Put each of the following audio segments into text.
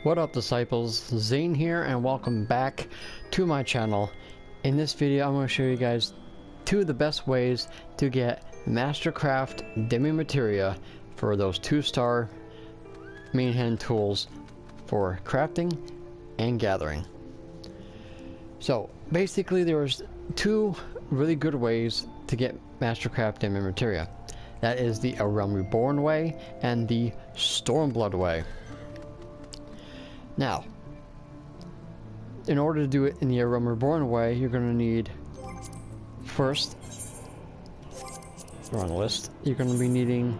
What up, disciples? Zane here, and welcome back to my channel. In this video I'm going to show you guys two of the best ways to get Mastercraft demimaterial for those 2-star main hand tools for crafting and gathering. So basically there's two really good ways to get Mastercraft demimaterial. That is the A Realm Reborn way and the Stormblood way. Now, in order to do it in the A Realm Reborn way, you're going to need, first, wrong list, you're going to be needing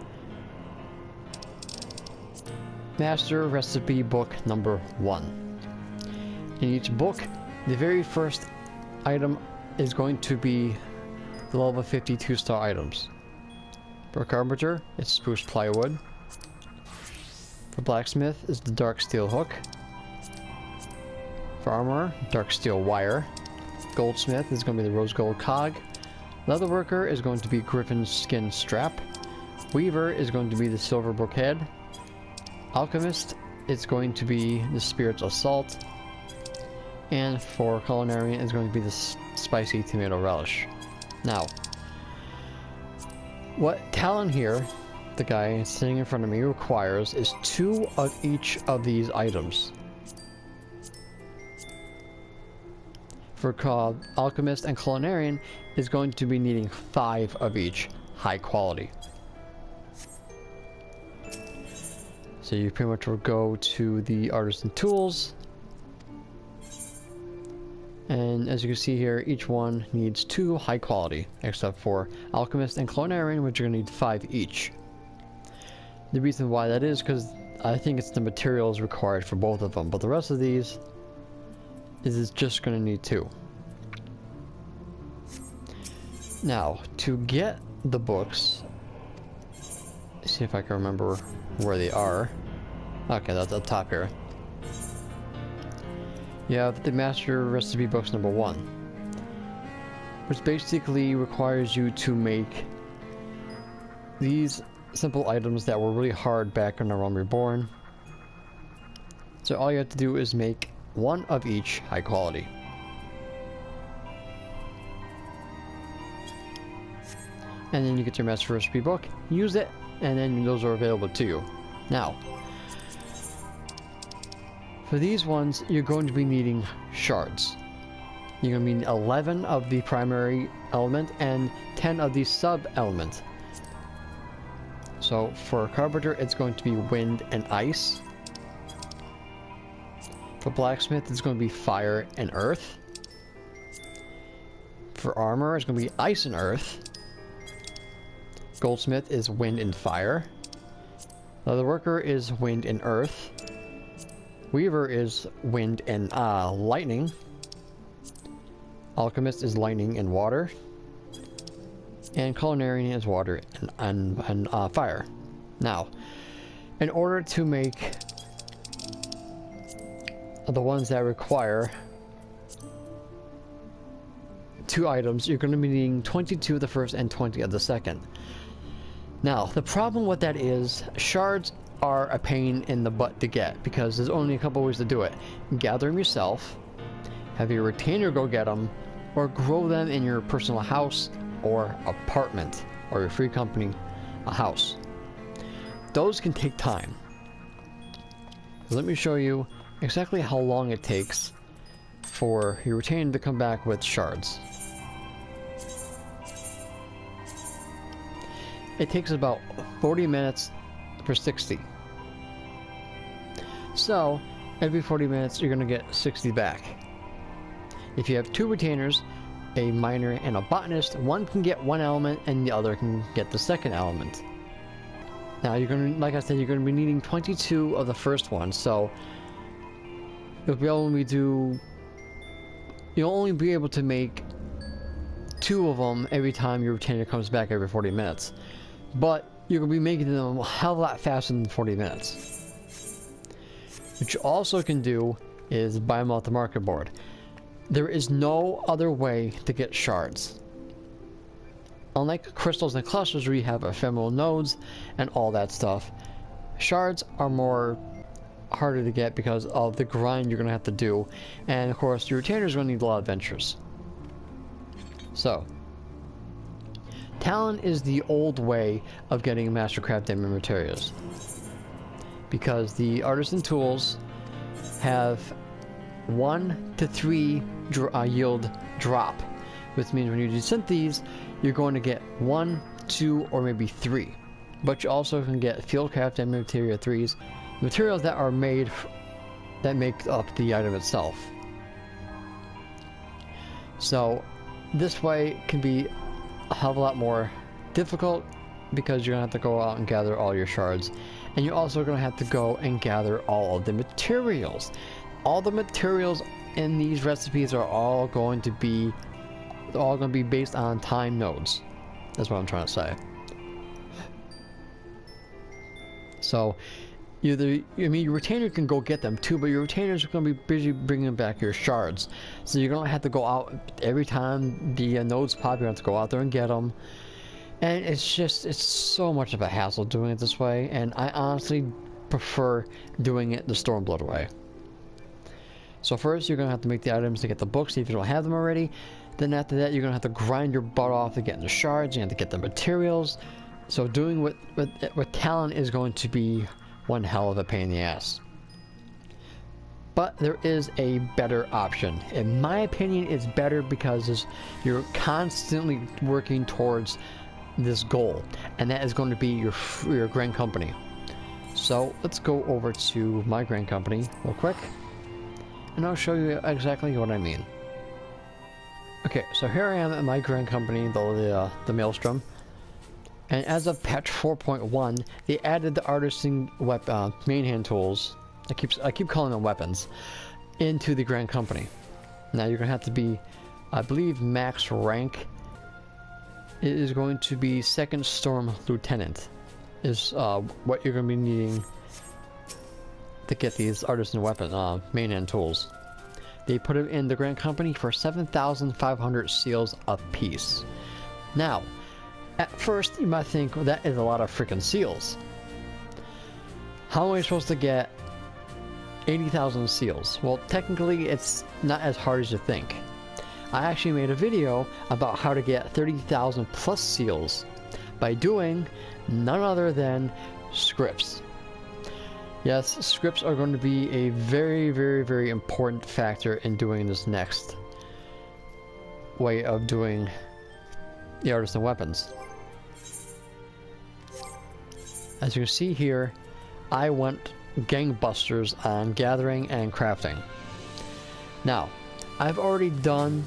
Master Recipe Book number 1. In each book, the very first item is going to be the level 50 2-star items. For Carpenter, it's Spruce Plywood. For Blacksmith, it's the Dark Steel Hook. For Armor, Dark Steel Wire. Goldsmith is going to be the Rose Gold Cog. Leatherworker is going to be Griffin Skin Strap. Weaver is going to be the Silver Brocade. Alchemist is going to be the Spirit's Assault. And for Culinarian is going to be the Spicy Tomato Relish. Now, what Talon here, the guy sitting in front of me, requires is 2 of each of these items. For Alchemist and Culinarian is going to be needing 5 of each, high quality. So you pretty much will go to the Artisan Tools, and as you can see here, each one needs 2 high quality, except for Alchemist and Culinarian, which are going to need 5 each. The reason why that is because I think it's the materials required for both of them, but the rest of these is just going to need 2. Now, to get the books, see if I can remember where they are. Okay, that's up top here. You have the Master Recipe Books number 1, which basically requires you to make these simple items that were really hard back in A Realm Reborn. So all you have to do is make 1 of each high quality. And then you get your Master Recipe Book, use it, and then those are available to you. Now, for these ones, you're going to be needing shards. You're going to need 11 of the primary element and 10 of the sub-element. So for Carpenter, it's going to be wind and ice. For Blacksmith, it's going to be fire and earth. For Armor, it's going to be ice and earth. Goldsmith is wind and fire. Leatherworker is wind and earth. Weaver is wind and lightning. Alchemist is lightning and water. And Culinarian is water and fire. Now, in order to make the ones that require 2 items, you're going to be needing 22 of the first and 20 of the second. Now, the problem with that is shards are a pain in the butt to get, because there's only a couple ways to do it. Gather them yourself, have your retainer go get them, or grow them in your personal house or apartment, or your free company a house. Those can take time. Let me show you exactly how long it takes for your retainer to come back with shards. It takes about 40 minutes for 60. So, every 40 minutes you're going to get 60 back. If you have 2 retainers, a miner and a botanist, one can get 1 element and the other can get the second element. Now you're going to, like I said, you're going to be needing 22 of the first one, so you'll only be able to make 2 of them every time your retainer comes back every 40 minutes. But you're going to be making them a hell of a lot faster than 40 minutes. What you also can do is buy them off the market board. There is no other way to get shards. Unlike crystals and clusters where you have ephemeral nodes and all that stuff, shards are more harder to get because of the grind you're going to have to do. And of course, your retainers are going to need a lot of adventures. So, Talon is the old way of getting Mastercraft demimaterials, because the Artisan tools have 1 to 3 yield drop, which means when you desynth these, you're going to get 1, 2, or maybe 3. But you also can get Fieldcraft demimaterial 3s, materials that are made that make up the item itself. So this way can be a hell of a lot more difficult because you're gonna have to go out and gather all your shards, and you're also gonna have to go and gather all of the materials. All the materials in these recipes are all going to be based on time nodes. That's what I'm trying to say. So either, I mean, your retainer can go get them too, but your retainers are going to be busy bringing back your shards. So you're going to have to go out every time the nodes pop. You have to go out there and get them. And it's so much of a hassle doing it this way. And I honestly prefer doing it the Stormblood way. So first, you're going to have to make the items to get the books if you don't have them already. Then after that, you're going to have to grind your butt off to get the shards. You have to get the materials. So doing with Talon is going to be one hell of a pain in the ass. But there is a better option. In my opinion, it's better because you're constantly working towards this goal, and that is going to be your grand company. So let's go over to my grand company real quick, and I'll show you exactly what I mean. Okay, so here I am at my grand company, the Maelstrom. And as of patch 4.1, they added the Artisan main hand tools. I keep calling them weapons, into the Grand Company. Now you're gonna have to be, I believe, max rank. It is going to be 2nd Storm Lieutenant, is what you're gonna be needing to get these Artisan weapon main hand tools. They put it in the Grand Company for 7,500 seals apiece. Now, at first, you might think, well, that is a lot of freaking seals. How am I supposed to get 80,000 seals? Well, technically, it's not as hard as you think. I actually made a video about how to get 30,000 plus seals by doing none other than scripts. Yes, scripts are going to be a very, very, very important factor in doing this next way of doing the Artisan weapons. As you can see here, I went gangbusters on gathering and crafting. Now, I've already done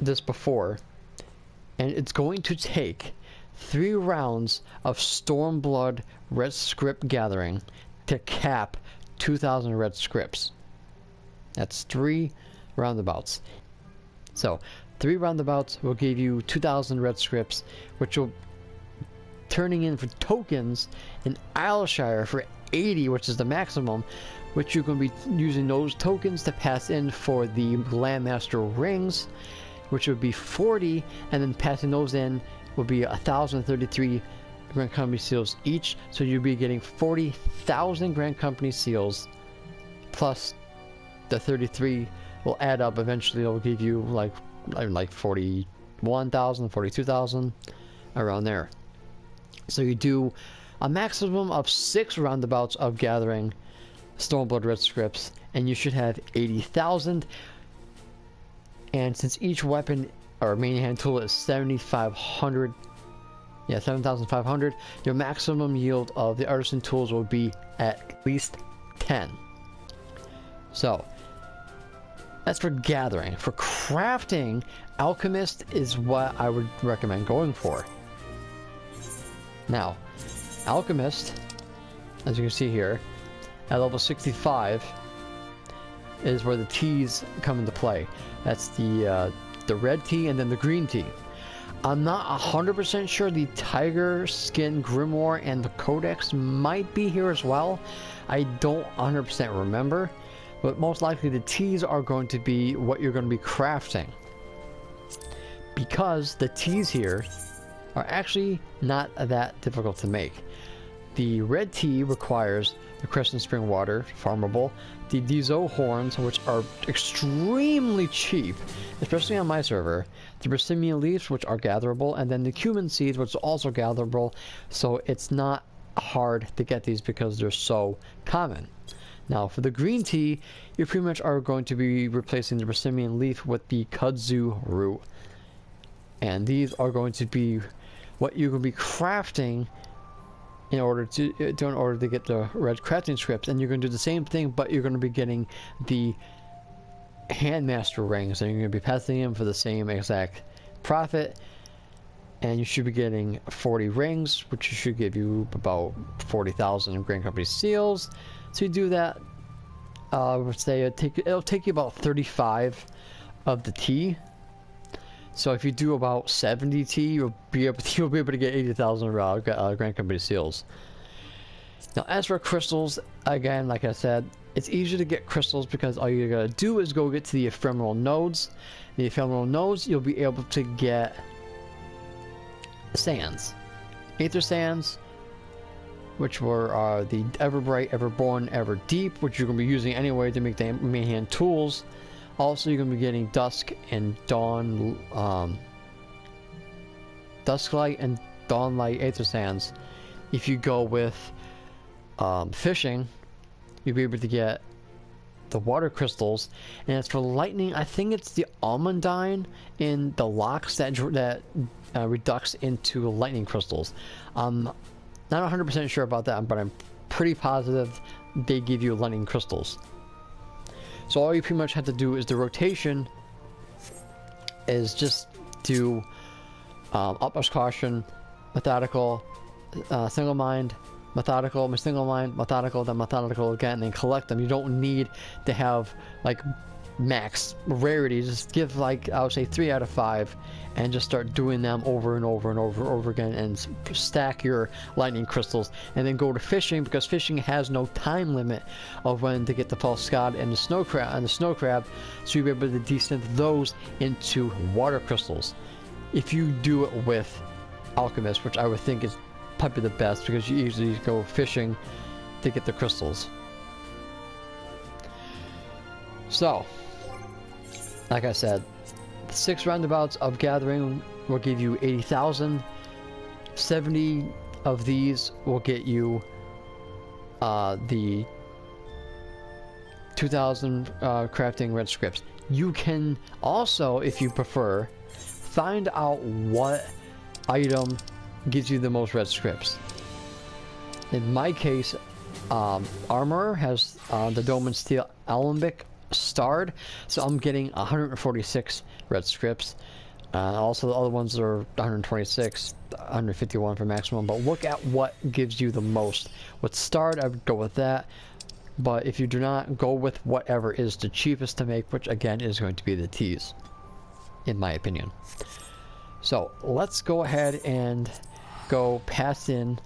this before, and it's going to take 3 rounds of Stormblood red scrip gathering to cap 2,000 red scrips. That's 3 roundabouts. So 3 roundabouts will give you 2,000 red scrips, which will turning in for tokens in Isleshire for 80, which is the maximum, which you're going to be using those tokens to pass in for the Landmaster rings, which would be 40, and then passing those in will be 1,033 Grand Company seals each, so you'll be getting 40,000 Grand Company seals, plus the 33 will add up. Eventually it'll give you like 41,000, 42,000, around there. So you do a maximum of 6 roundabouts of gathering Stormblood red scripts, and you should have 80,000. And since each weapon or main hand tool is 7,500, yeah, 7,500, your maximum yield of the Artisan tools will be at least 10. So that's for gathering. For crafting, Alchemist is what I would recommend going for. Now, Alchemist, as you can see here, at level 65, is where the teas come into play. That's the red tea and then the green tea. I'm not 100% sure the Tiger Skin Grimoire and the Codex might be here as well. I don't 100% remember, but most likely the teas are going to be what you're going to be crafting, because the teas here are actually not that difficult to make. The red tea requires the Crescent Spring water, farmable. The Dizo horns, which are extremely cheap, especially on my server. The Brasimian leaves, which are gatherable, and then the cumin seeds, which are also gatherable. So it's not hard to get these because they're so common. Now for the green tea, you pretty much are going to be replacing the Brasimian leaf with the kudzu root. And these are going to be what you can be crafting in order to get the red crafting scripts. And you're going to do the same thing, but you're going to be getting the handmaster rings, and you're going to be passing them for the same exact profit. And you should be getting 40 rings, which should give you about 40,000 Grand Company seals. So you do that, let's say it'll take you about 35 of the tea. So if you do about 70 tea, you'll be able to get 80,000 Grand Company seals. Now as for crystals, again, like I said, it's easier to get crystals because all you gotta do is go get to the ephemeral nodes. The ephemeral nodes, you'll be able to get sands, aether sands, which were the ever bright, ever born, ever deep, which you're going to be using anyway to make the main hand tools. Also, you're going to be getting dusk and dawn, dusklight and dawnlight aether sands. If you go with fishing, you'll be able to get the water crystals. And as for lightning, I think it's the almandine in the locks that reducts into lightning crystals. Not 100% sure about that, but I'm pretty positive they give you lightning crystals. So all you pretty much have to do is the rotation is just do utmost caution, methodical, single mind, methodical, single mind, methodical, then methodical again, and then collect them. You don't need to have like max rarity. Just give, like, I would say 3 out of 5 and just start doing them over and over and over again, and stack your lightning crystals. And then go to fishing, because fishing has no time limit of when to get the false god and the snow crab, so you'll be able to descend those into water crystals if you do it with Alchemist, which I would think is probably the best, because you usually go fishing to get the crystals. So like I said, 6 roundabouts of gathering will give you 80,000. 70 of these will get you the 2,000 crafting red scripts. You can also, if you prefer, find out what item gives you the most red scripts. In my case, armor has the dome and steel alembic starred, so I'm getting 146 red scripts. Also the other ones are 126, 151 for maximum, but look at what gives you the most. With starred, I would go with that, but if you do not, go with whatever is the cheapest to make, which again is going to be the teas, in my opinion. So let's go ahead and go pass in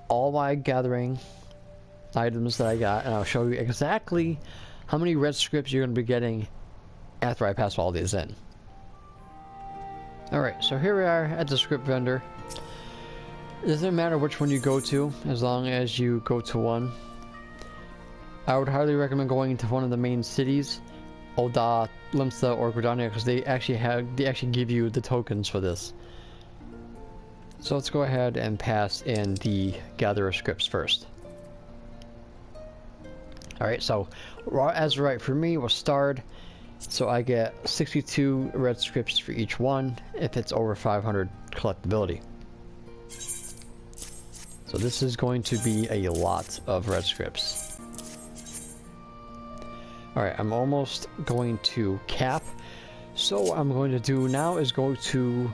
all my gathering items that I got, and I'll show you exactly how many red scripts you're going to be getting after I pass all these in. Alright, so here we are at the script vendor. It doesn't matter which one you go to, as long as you go to one. I would highly recommend going to one of the main cities, Oda, Limsa, or Gridania, because they actually give you the tokens for this. So let's go ahead and pass in the gatherer scripts first. Alright, so as right for me was starred, so I get 62 red scripts for each one if it's over 500 collectability. So this is going to be a lot of red scripts. Alright, I'm almost going to cap. So what I'm going to do now is go to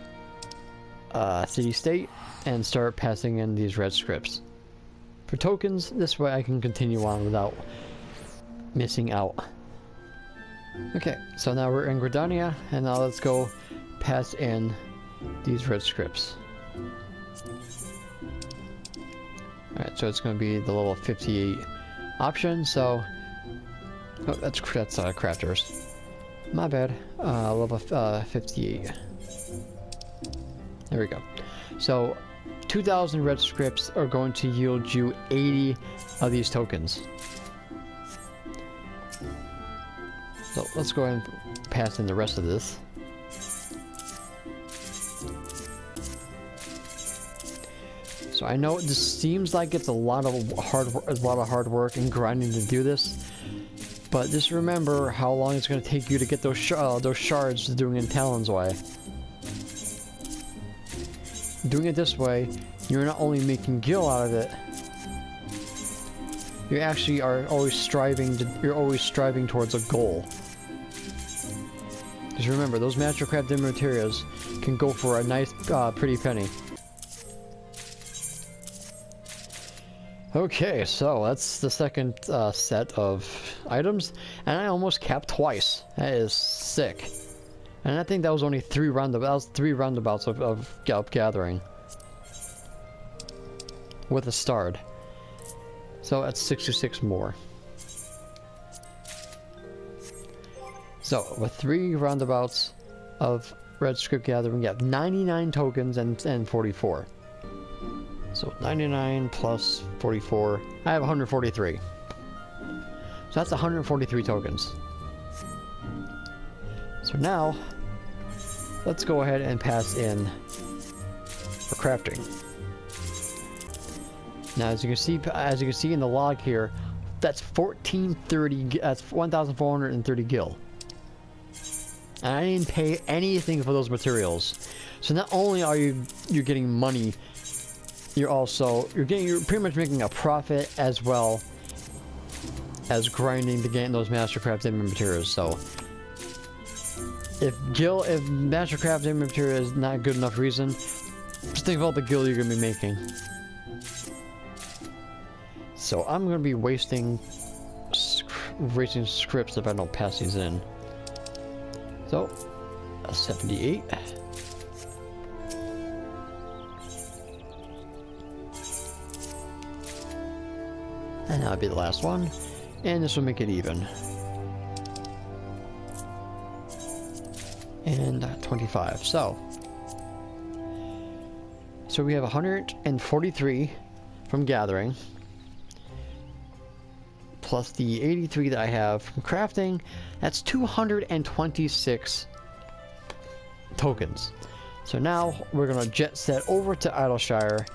city state and start passing in these red scripts for tokens. This way I can continue on without missing out. Okay, so now we're in Gridania, and now let's go pass in these red scripts. Alright, so it's going to be the level 58 option, so... Oh, that's crafters. My bad. Level 58. There we go. So, 2,000 red scripts are going to yield you 80 of these tokens. So let's go ahead and pass in the rest of this. So I know this seems like it's a lot of hard work and grinding to do this, but just remember how long it's going to take you to get those shards doing it Talon's way. Doing it this way, you're not only making gil out of it, you actually are always striving towards a goal. Because remember, those Mastercraft demimaterials can go for a nice, pretty penny. Okay, so that's the second set of items, and I almost capped twice. That is sick. And I think that was only 3 roundabouts. 3 roundabouts of gathering with a start. So that's 66 more. So with 3 roundabouts of red script gathering, we have 99 tokens and 44. So 99 plus 44, I have 143. So that's 143 tokens. So now, let's go ahead and pass in for crafting. Now, as you can see in the log here, that's 1430. That's 1,430 gil. And I didn't pay anything for those materials. So not only are you're getting money, you're pretty much making a profit as well as grinding to gain those Mastercraft materials. So if Mastercraft material is not good enough reason, just think of all the gil you're gonna be making. So I'm gonna be wasting scripts if I don't pass these in. So, a 78. And that'll be the last one. And this will make it even. And 25. So we have 143 from gathering. Plus the 83 that I have from crafting. That's 226 tokens. So now we're gonna jet set over to Idleshire,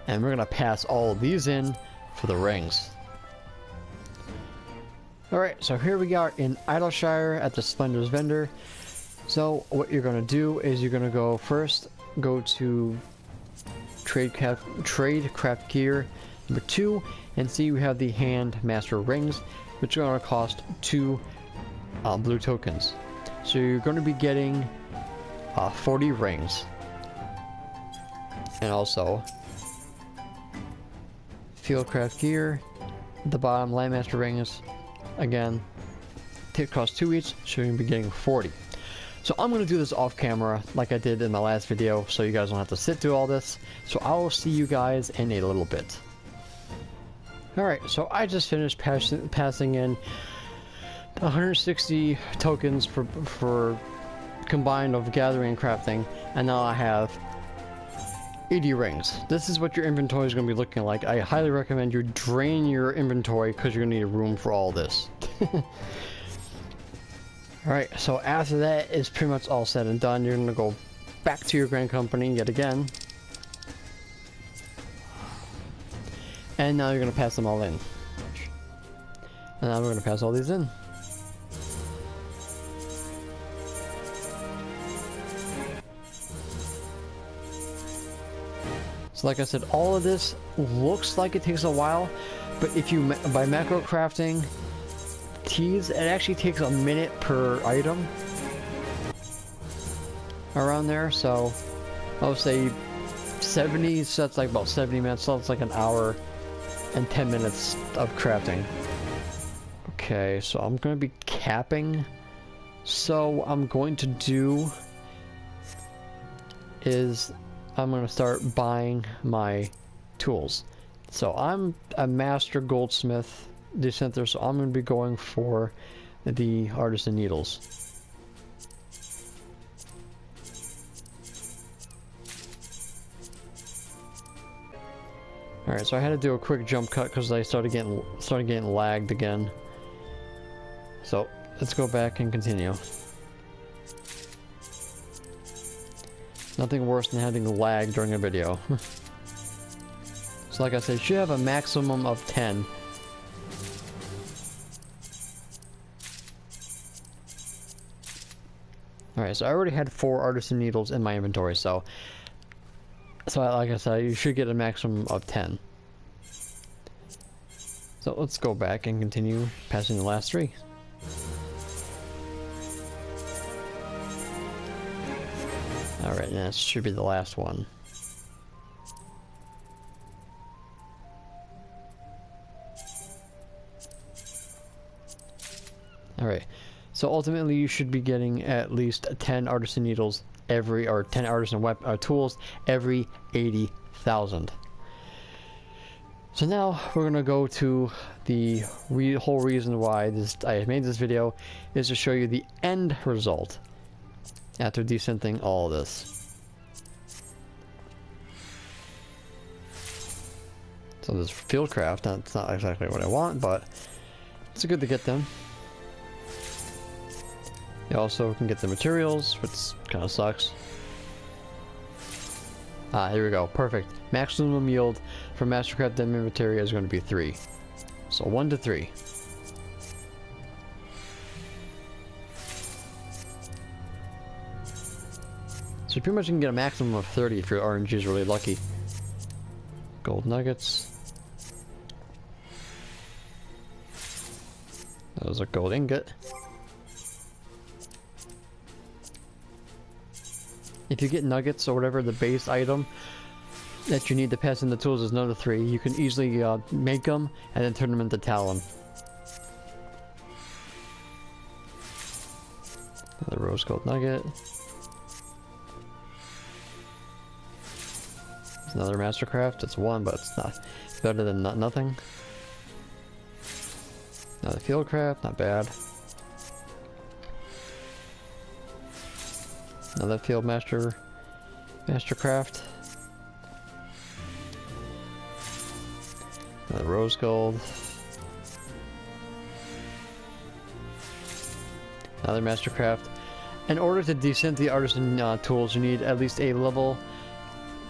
and we're gonna pass all of these in for the rings. Alright, so here we are in Idleshire at the Splendor's vendor. So what you're gonna do is you're gonna go to trade craft gear number 2, and see we have the hand master rings, which are gonna cost 2 blue tokens. So you're going to be getting 40 rings, and also fieldcraft gear, the bottom landmaster rings. Again, it costs 2 each, so you're going to be getting 40. So I'm going to do this off camera like I did in my last video, so you guys don't have to sit through all this. So I will see you guys in a little bit. Alright, so I just finished passing in 160 tokens for combined of gathering and crafting, and now I have 80 rings. This is what your inventory is going to be looking like. I highly recommend you drain your inventory because you're going to need room for all this. Alright, so after that is pretty much all said and done. You're going to go back to your grand company yet again. And now you're going to pass them all in. And now we're going to pass all these in. So like I said, all of this looks like it takes a while, but if you by macro crafting teas, it actually takes a minute per item around there. So I would say 70, so that's like about 70 minutes, so it's like an hour and 10 minutes of crafting. Okay, so I'm going to be capping. So what I'm going to do is I'm going to start buying my tools. So I'm a master goldsmith decenter, so I'm going to be going for the Artisan Needles. Alright, so I had to do a quick jump cut because I started getting lagged again. So let's go back and continue. Nothing worse than having lag during a video. So like I said, you should have a maximum of 10. Alright, so I already had 4 Artisan Needles in my inventory, so like I said, you should get a maximum of 10. So let's go back and continue passing the last 3. Alright, now this should be the last one. Alright, so ultimately you should be getting at least 10 Artisan Needles or 10 Artisan tools every 80,000. So now we're gonna go to the whole reason why I made this video is to show you the end result after desynthing all of this. So this Fieldcraft, that's not exactly what I want, but it's good to get them. You also can get the materials, which kind of sucks. Ah, here we go. Perfect. Maximum yield for Mastercraft demimaterial is going to be 3. So 1 to 3. So you pretty much can get a maximum of 30 if your RNG is really lucky. Gold nuggets. That was a gold ingot. If you get nuggets or whatever, the base item that you need to pass in the tools is another 3. You can easily make them and then turn them into talon. Another rose gold nugget. It's another Mastercraft. It's 1, but it's not. It's better than nothing. Another Fieldcraft, not bad. Another Field Mastercraft. Another rose gold. Another Mastercraft. In order to desynth the Artisan tools, you need at least a level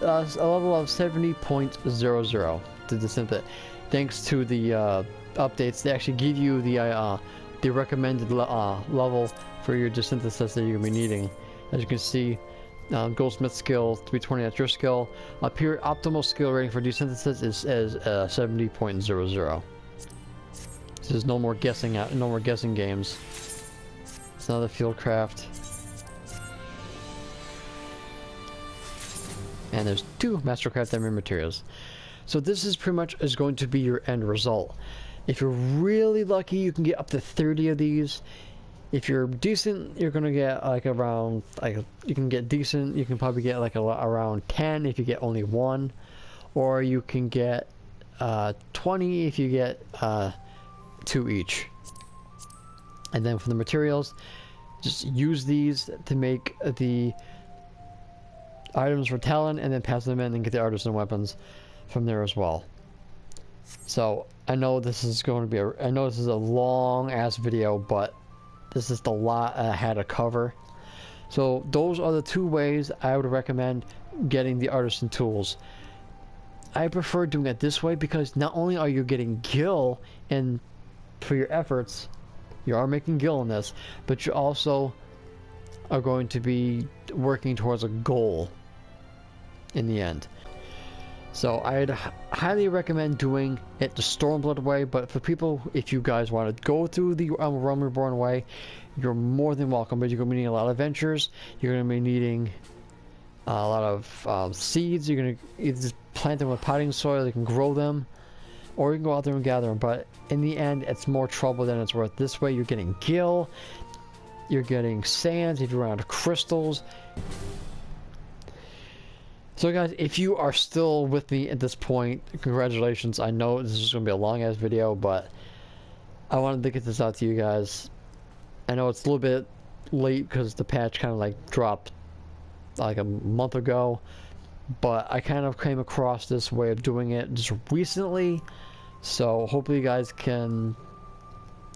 of 70.00 to desynth it. Thanks to the updates, they actually give you the recommended level for your desynthesis that you're gonna be needing. As you can see, Goldsmith skill 320 at your skill. Up here, optimal skill rating for desynthesis is 70.00. So there's no more guessing games. It's another Fieldcraft. And there's 2 Mastercraft demimaterials. So this is pretty much going to be your end result. If you're really lucky, you can get up to 30 of these. If you're decent, you're gonna get like around, you can get decent, you can probably get like around 10 if you get only 1, or you can get 20 if you get 2 each. And then for the materials, just use these to make the items for talent and then pass them in and get the artisan weapons from there as well. So I know this is going to be I know this is a long ass video, but this is the lot I had to cover. So those are the 2 ways I would recommend getting the artisan tools. I prefer doing it this way because not only are you getting gil in for your efforts, you are making gil in this, but you also are going to be working towards a goal in the end. So I'd highly recommend doing it the Stormblood way, but for people, if you guys want to go through the Realm Reborn way, you're more than welcome. But you're going to be needing a lot of adventures, you're going to be needing a lot of seeds, you're going to either just plant them with potting soil, you can grow them, or you can go out there and gather them. But in the end, it's more trouble than it's worth. This way you're getting gil, you're getting sands, if you run out of crystals. So guys, if you are still with me at this point, congratulations. I know this is going to be a long ass video, but I wanted to get this out to you guys. I know it's a little bit late because the patch kind of like dropped like a month ago, but I kind of came across this way of doing it just recently, so hopefully you guys can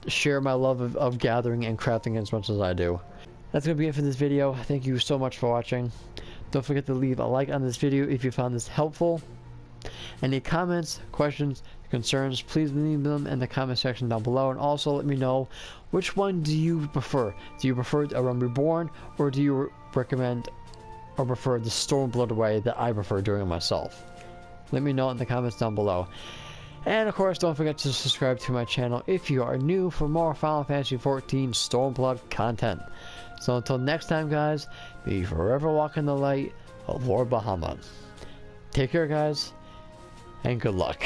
share my love of gathering and crafting as much as I do. That's going to be it for this video. Thank you so much for watching. Don't forget to leave a like on this video if you found this helpful. Any comments, questions, concerns, please leave them in the comment section down below, and also let me know which one do you prefer. Do you prefer a Realm Reborn, or do you recommend or prefer the Stormblood way that I prefer doing it myself? Let me know in the comments down below. And of course, don't forget to subscribe to my channel if you are new for more Final Fantasy XIV Stormblood content. So until next time, guys, be forever walking the light of Lord Bahamut. Take care, guys, and good luck.